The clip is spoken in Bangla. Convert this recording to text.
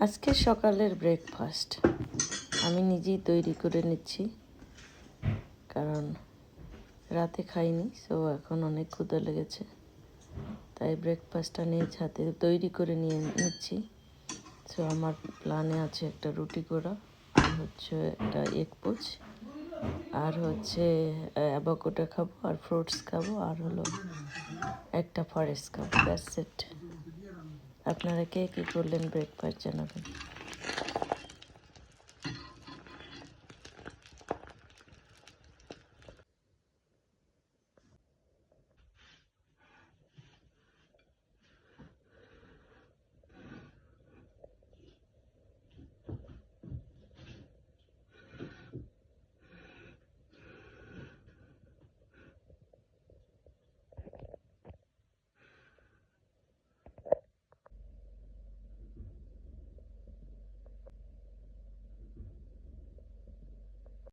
আজকে সকালের ব্রেকফাস্ট আমি নিজেই তৈরি করে নিচ্ছি, কারণ রাতে খাইনি। সো এখন অনেক ক্ষুধা লেগেছে, তাই ব্রেকফাস্টটা নিজ হাতে তৈরি করে নিয়ে নিচ্ছি। সো আমার প্ল্যানে আছে একটা রুটি করা, আর হচ্ছে একটা এগ পোচ, আর হচ্ছে অ্যাভোকাডো খাবো, আর ফ্রুটস খাবো, আর হলো একটা ফরেস্ট খাবো। That's it. আপনারা কে কী করলেন ব্রেকফাস্ট জানাবেন।